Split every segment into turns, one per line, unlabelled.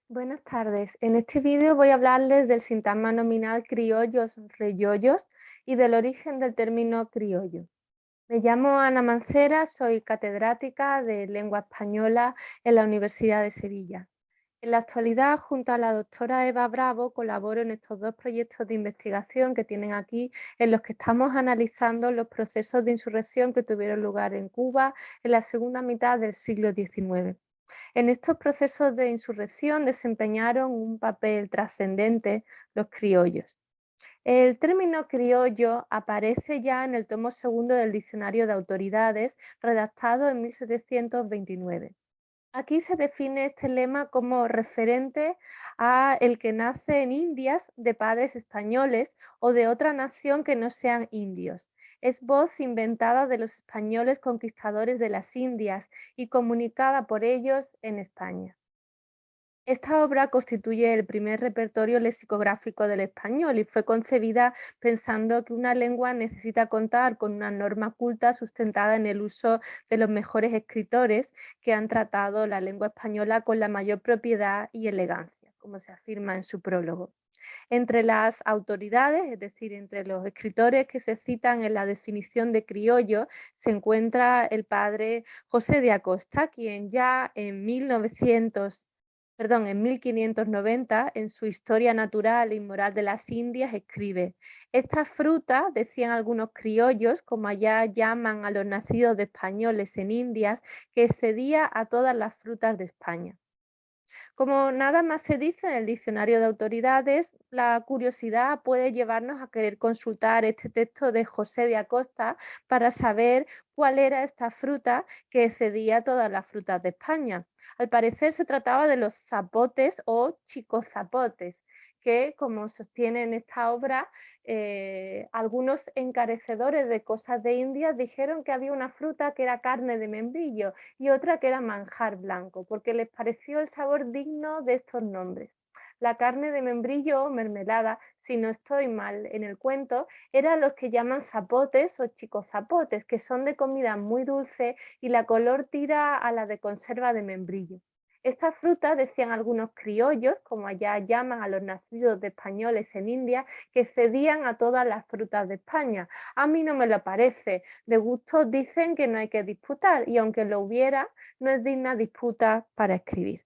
Buenas tardes. En este vídeo voy a hablarles del sintagma nominal criollos reyoyos y del origen del término criollo. Me llamo Ana Mancera, soy catedrática de lengua española en la Universidad de Sevilla. En la actualidad, junto a la doctora Eva Bravo, colaboro en estos dos proyectos de investigación que tienen aquí, en los que estamos analizando los procesos de insurrección que tuvieron lugar en Cuba en la segunda mitad del siglo XIX. En estos procesos de insurrección desempeñaron un papel trascendente los criollos. El término criollo aparece ya en el tomo segundo del Diccionario de Autoridades, redactado en 1729. Aquí se define este lema como referente a el que nace en Indias de padres españoles o de otra nación que no sean indios. Es voz inventada de los españoles conquistadores de las Indias y comunicada por ellos en España. Esta obra constituye el primer repertorio lexicográfico del español y fue concebida pensando que una lengua necesita contar con una norma culta sustentada en el uso de los mejores escritores que han tratado la lengua española con la mayor propiedad y elegancia, como se afirma en su prólogo. Entre las autoridades, es decir, entre los escritores que se citan en la definición de criollo, se encuentra el padre José de Acosta, quien ya en 1590, en su Historia Natural y Moral de las Indias, escribe: esta fruta, decían algunos criollos, como allá llaman a los nacidos de españoles en Indias, que excedía a todas las frutas de España. Como nada más se dice en el diccionario de autoridades, la curiosidad puede llevarnos a querer consultar este texto de José de Acosta para saber cuál era esta fruta que excedía todas las frutas de España. Al parecer se trataba de los zapotes o chicozapotes, que, como sostiene en esta obra, algunos encarecedores de cosas de India dijeron que había una fruta que era carne de membrillo y otra que era manjar blanco, porque les pareció el sabor digno de estos nombres. La carne de membrillo o mermelada, si no estoy mal en el cuento, eran los que llaman zapotes o chicos zapotes, que son de comida muy dulce y la color tira a la de conserva de membrillo. Esta fruta, decían algunos criollos, como allá llaman a los nacidos de españoles en India, que cedían a todas las frutas de España. A mí no me lo parece. De gustos dicen que no hay que disputar y aunque lo hubiera, no es digna disputa para escribir.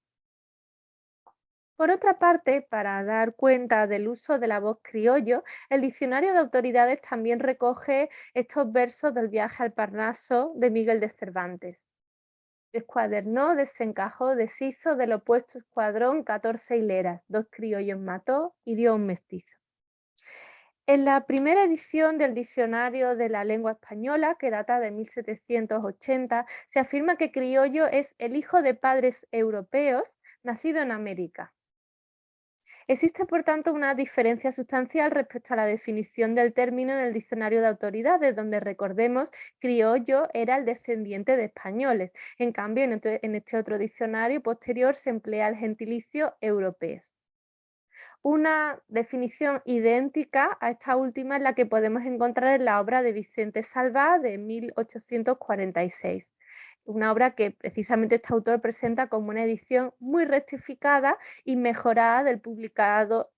Por otra parte, para dar cuenta del uso de la voz criollo, el diccionario de autoridades también recoge estos versos del viaje al Parnaso de Miguel de Cervantes. Descuadernó, desencajó, deshizo del opuesto escuadrón 14 hileras, dos criollos mató, hirió a un mestizo. En la primera edición del Diccionario de la Lengua Española, que data de 1780, se afirma que criollo es el hijo de padres europeos nacido en América. Existe, por tanto, una diferencia sustancial respecto a la definición del término en el Diccionario de Autoridades, donde, recordemos, criollo era el descendiente de españoles. En cambio, en este otro diccionario posterior se emplea el gentilicio europeos. Una definición idéntica a esta última es la que podemos encontrar en la obra de Vicente Salvá de 1846, una obra que precisamente este autor presenta como una edición muy rectificada y mejorada del publicado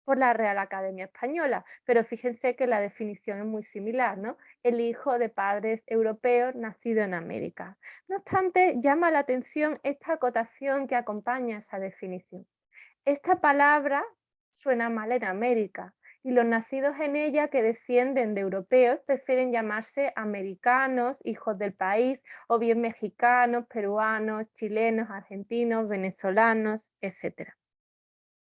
por la Real Academia Española, pero fíjense que la definición es muy similar, ¿no? El hijo de padres europeos nacido en América. No obstante, llama la atención esta acotación que acompaña esa definición. Esta palabra suena mal en América y los nacidos en ella que descienden de europeos prefieren llamarse americanos, hijos del país, o bien mexicanos, peruanos, chilenos, argentinos, venezolanos, etc.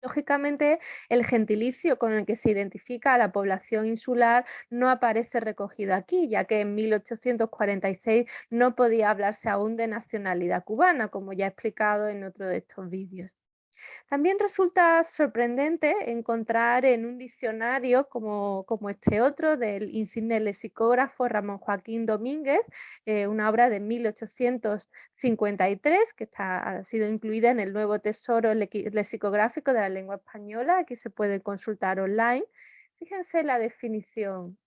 Lógicamente, el gentilicio con el que se identifica a la población insular no aparece recogido aquí, ya que en 1846 no podía hablarse aún de nacionalidad cubana, como ya he explicado en otro de estos vídeos. También resulta sorprendente encontrar en un diccionario como este otro del insigne lexicógrafo Ramón Joaquín Domínguez, una obra de 1853 que ha sido incluida en el nuevo tesoro lexicográfico de la lengua española, que se puede consultar online. Fíjense la definición.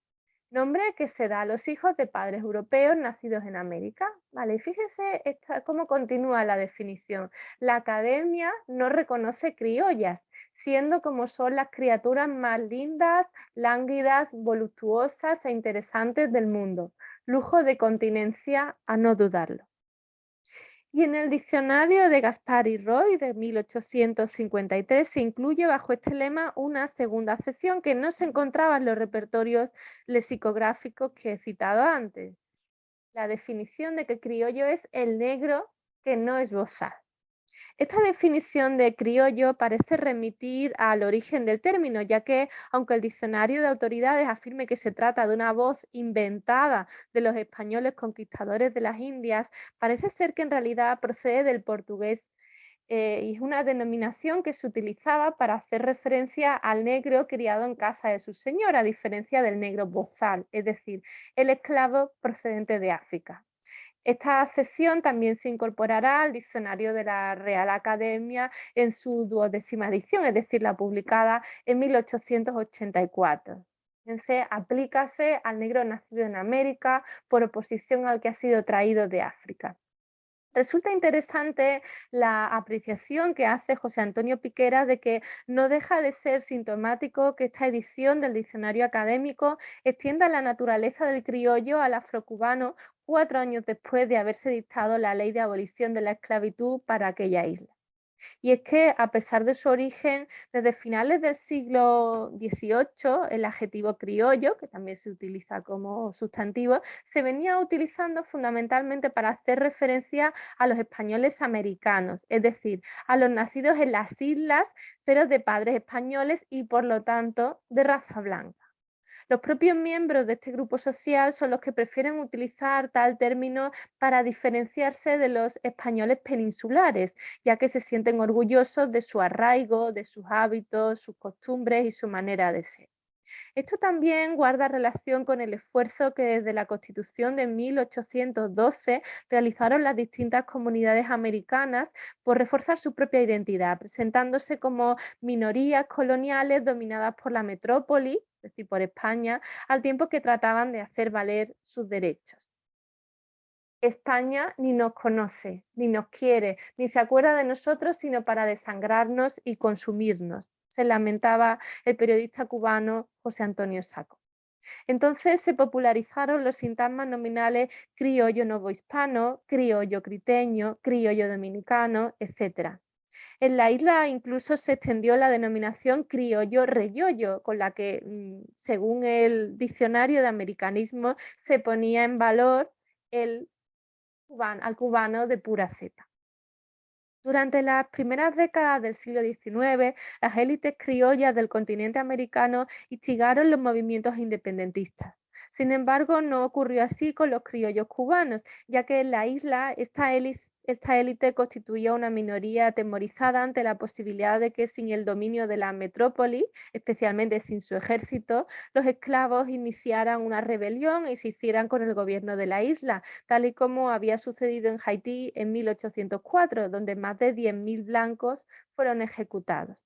Nombre que se da a los hijos de padres europeos nacidos en América. Vale, y fíjese cómo continúa la definición. La academia no reconoce criollas, siendo como son las criaturas más lindas, lánguidas, voluptuosas e interesantes del mundo. Lujo de continencia, a no dudarlo. Y en el diccionario de Gaspar y Roy de 1853 se incluye bajo este lema una segunda acepción que no se encontraba en los repertorios lexicográficos que he citado antes. La definición de que criollo es el negro que no es bozal. Esta definición de criollo parece remitir al origen del término, ya que aunque el diccionario de autoridades afirme que se trata de una voz inventada de los españoles conquistadores de las Indias, parece ser que en realidad procede del portugués y es una denominación que se utilizaba para hacer referencia al negro criado en casa de su señor, a diferencia del negro bozal, es decir, el esclavo procedente de África. Esta sección también se incorporará al diccionario de la Real Academia en su 12ª edición, es decir, la publicada en 1884. Fíjense, aplícase al negro nacido en América por oposición al que ha sido traído de África. Resulta interesante la apreciación que hace José Antonio Piquera de que no deja de ser sintomático que esta edición del diccionario académico extienda la naturaleza del criollo al afrocubano 4 años después de haberse dictado la ley de abolición de la esclavitud para aquella isla. Y es que, a pesar de su origen, desde finales del siglo XVIII, el adjetivo criollo, que también se utiliza como sustantivo, se venía utilizando fundamentalmente para hacer referencia a los españoles americanos, es decir, a los nacidos en las islas, pero de padres españoles y, por lo tanto, de raza blanca. Los propios miembros de este grupo social son los que prefieren utilizar tal término para diferenciarse de los españoles peninsulares, ya que se sienten orgullosos de su arraigo, de sus hábitos, sus costumbres y su manera de ser. Esto también guarda relación con el esfuerzo que desde la Constitución de 1812 realizaron las distintas comunidades americanas por reforzar su propia identidad, presentándose como minorías coloniales dominadas por la metrópoli, es decir, por España, al tiempo que trataban de hacer valer sus derechos. España ni nos conoce, ni nos quiere, ni se acuerda de nosotros, sino para desangrarnos y consumirnos, se lamentaba el periodista cubano José Antonio Saco. Entonces se popularizaron los sintagmas nominales criollo novohispano, criollo criteño, criollo dominicano, etc. En la isla incluso se extendió la denominación criollo reyollo, con la que, según el diccionario de americanismo, se ponía en valor el al cubano de pura cepa. Durante las primeras décadas del siglo XIX, las élites criollas del continente americano instigaron los movimientos independentistas. Sin embargo, no ocurrió así con los criollos cubanos, ya que en la isla esta élite constituía una minoría atemorizada ante la posibilidad de que sin el dominio de la metrópoli, especialmente sin su ejército, los esclavos iniciaran una rebelión y se hicieran con el gobierno de la isla, tal y como había sucedido en Haití en 1804, donde más de 10.000 blancos fueron ejecutados.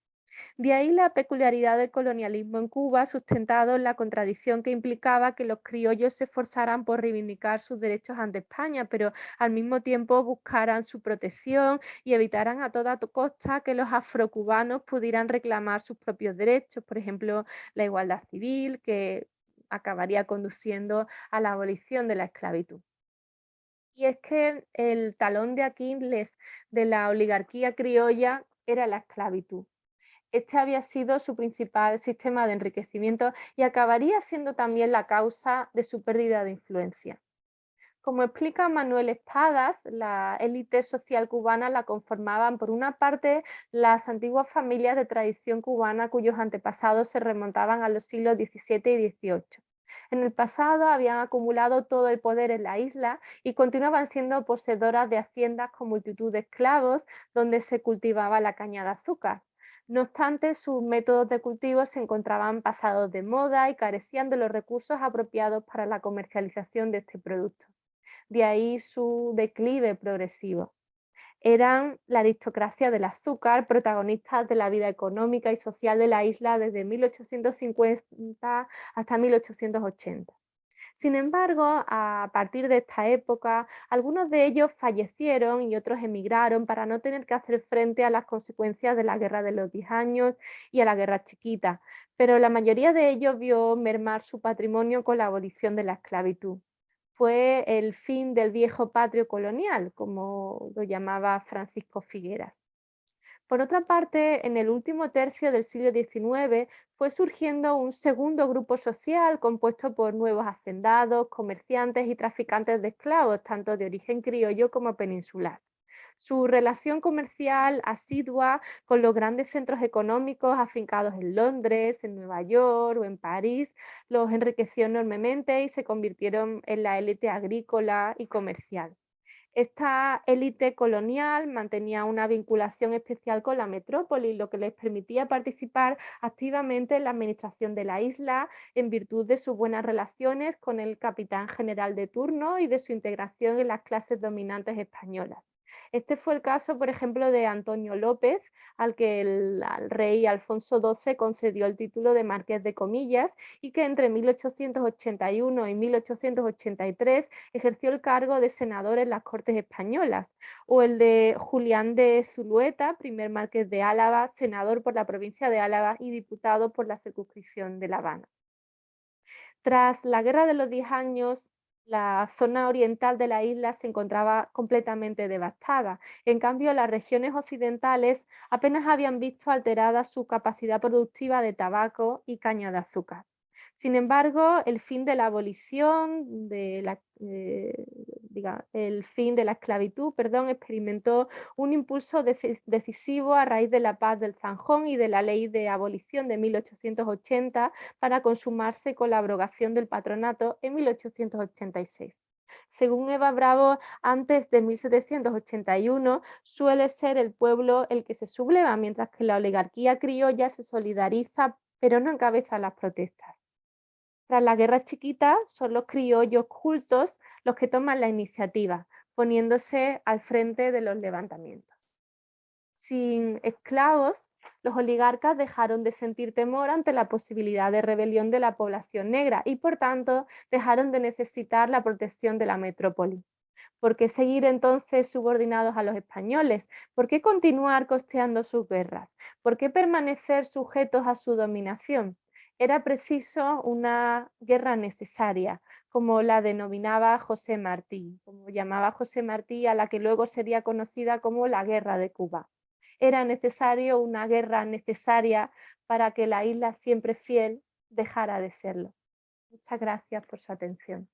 De ahí la peculiaridad del colonialismo en Cuba, sustentado en la contradicción que implicaba que los criollos se esforzaran por reivindicar sus derechos ante España, pero al mismo tiempo buscaran su protección y evitaran a toda costa que los afrocubanos pudieran reclamar sus propios derechos, por ejemplo, la igualdad civil, que acabaría conduciendo a la abolición de la esclavitud. Y es que el talón de Aquiles de la oligarquía criolla era la esclavitud. Este había sido su principal sistema de enriquecimiento y acabaría siendo también la causa de su pérdida de influencia. Como explica Manuel Espadas, la élite social cubana la conformaban por una parte las antiguas familias de tradición cubana cuyos antepasados se remontaban a los siglos XVII y XVIII. En el pasado habían acumulado todo el poder en la isla y continuaban siendo poseedoras de haciendas con multitud de esclavos donde se cultivaba la caña de azúcar. No obstante, sus métodos de cultivo se encontraban pasados de moda y carecían de los recursos apropiados para la comercialización de este producto. De ahí su declive progresivo. Eran la aristocracia del azúcar, protagonistas de la vida económica y social de la isla desde 1850 hasta 1880. Sin embargo, a partir de esta época, algunos de ellos fallecieron y otros emigraron para no tener que hacer frente a las consecuencias de la Guerra de los 10 años y a la Guerra Chiquita, pero la mayoría de ellos vio mermar su patrimonio con la abolición de la esclavitud. Fue el fin del viejo patrio colonial, como lo llamaba Francisco Figueras. Por otra parte, en el último tercio del siglo XIX fue surgiendo un segundo grupo social compuesto por nuevos hacendados, comerciantes y traficantes de esclavos, tanto de origen criollo como peninsular. Su relación comercial asidua con los grandes centros económicos afincados en Londres, en Nueva York o en París los enriqueció enormemente y se convirtieron en la élite agrícola y comercial. Esta élite colonial mantenía una vinculación especial con la metrópoli, lo que les permitía participar activamente en la administración de la isla en virtud de sus buenas relaciones con el capitán general de turno y de su integración en las clases dominantes españolas. Este fue el caso, por ejemplo, de Antonio López, al que al rey Alfonso XII concedió el título de Marqués de Comillas y que entre 1881 y 1883 ejerció el cargo de senador en las Cortes Españolas, o el de Julián de Zulueta, primer marqués de Álava, senador por la provincia de Álava y diputado por la circunscripción de La Habana. Tras la Guerra de los 10 años, la zona oriental de la isla se encontraba completamente devastada. En cambio, las regiones occidentales apenas habían visto alterada su capacidad productiva de tabaco y caña de azúcar. Sin embargo, el fin de la abolición, el fin de la esclavitud, perdón, experimentó un impulso decisivo a raíz de la Paz del Zanjón y de la Ley de Abolición de 1880 para consumarse con la abrogación del patronato en 1886. Según Eva Bravo, antes de 1781 suele ser el pueblo el que se subleva, mientras que la oligarquía criolla se solidariza, pero no encabeza las protestas. Tras la guerra chiquita, son los criollos cultos los que toman la iniciativa, poniéndose al frente de los levantamientos. Sin esclavos, los oligarcas dejaron de sentir temor ante la posibilidad de rebelión de la población negra y, por tanto, dejaron de necesitar la protección de la metrópoli. ¿Por qué seguir entonces subordinados a los españoles? ¿Por qué continuar costeando sus guerras? ¿Por qué permanecer sujetos a su dominación? Era preciso una guerra necesaria, como la denominaba José Martí, como llamaba José Martí a la que luego sería conocida como la Guerra de Cuba. Era necesario una guerra necesaria para que la isla siempre fiel dejara de serlo. Muchas gracias por su atención.